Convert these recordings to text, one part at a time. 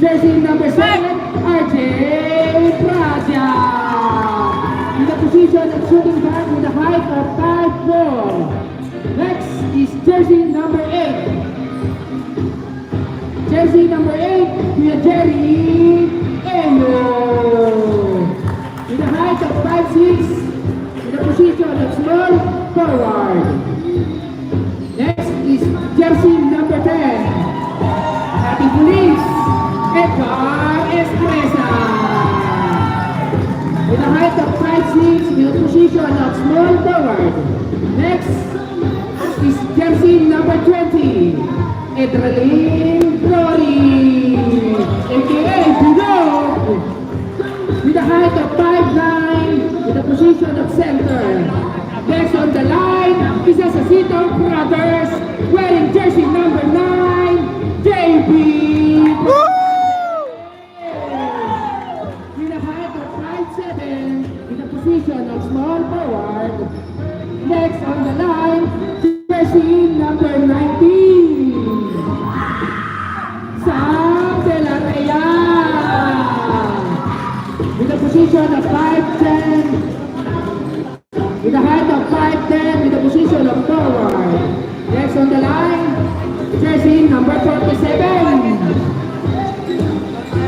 jersey number 7, RJ Praja. In the position of shooting guard with a height of 5'4". Next is jersey number 8. Jersey number 8, Kuya Jerry Eno. With a height of 5'6", in the position of small forward. Next is jersey number 10, ating police, Edgar Estresa. With a height of 5'6", in the position of small forward. Next is jersey number 20, Edralyn Flory, aka Bulog. With a height of 5'9", in the position of center. Next on the line is the Sasito Brothers, wearing jersey number 9, JB. With a height of 5'7", in the position of small forward. Next on the line, jersey number 19, Sam De La Raya. With a position of 5'10", with a height of 5'10", with a position of forward. Next on the line, jersey number 47,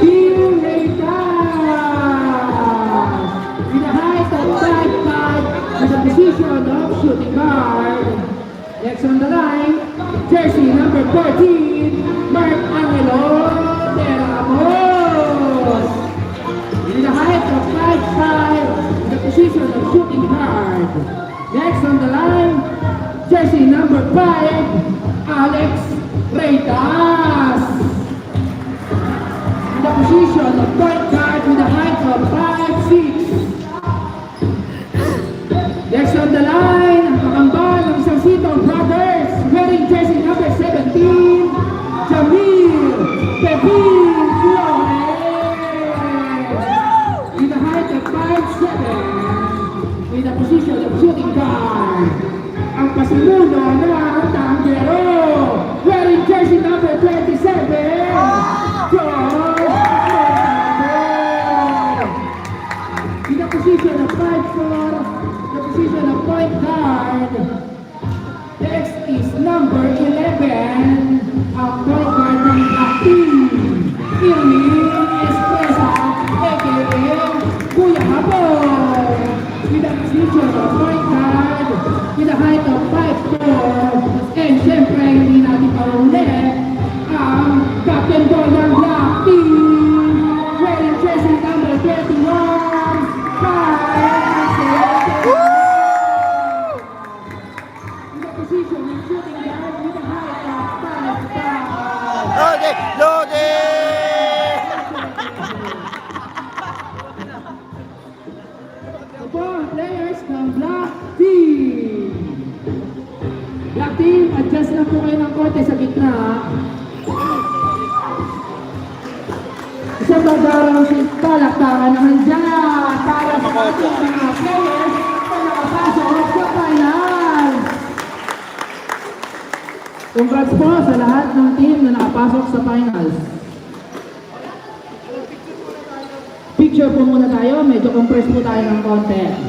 Bill Reytas. With a height of 5'5", with a position of shooting guard. Next on the line, jersey number 14, Mark Angelo De Ramos. With a height of 5'5", with a position of shooting guard. Next on the line, jersey number 5, Alex Reytas. In the position of point guard with a height of 5'6". Next on the line, ang kakambal ng Sasito Brothers, wearing jersey number 17, Jamil Pepin Flores. With a height of 5'7", with a position of shooting guard. Ang pasimuno ng Tanggero, wearing jersey number 27, George Morado. In the position of 5'4", the position of point guard. Next is number 11, ang point guard ng team, Irwin Estresa, aka Kuya Hapon. With a position of point guard, with a height of 5'4", and syempre hindi natin pauli ang captain ko ng Black Team, wearing jersey number 21, Kyle Acevedo. In the position of shooting guard with a height of 5'5". Lode! Lode! Ito ang players ng Black Team. Black Team, adjust lang po kayo ng konti sa gitna. Isang bagarang palakpakan naman dyan para sa ating mga players na nakapasok sa final. Congrats po sa lahat ng team na nakapasok sa finals. Picture po muna tayo, medyo compress po tayo ng konti.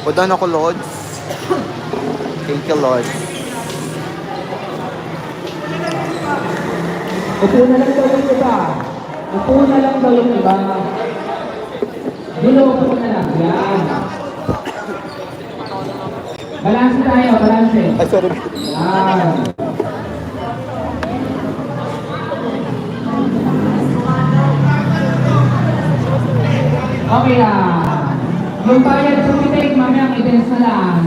Udan ako, Lods. Thank you, Lord. Upo na lang daw yung iba. Upo na lang daw yung iba. Dilo, upo na lang. Yan. Balanse tayo, balanse. Ay, sorry. Yan. Okay lang. Yung bayad sa pitik, mamayang i-dance na lang.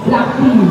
Black Team.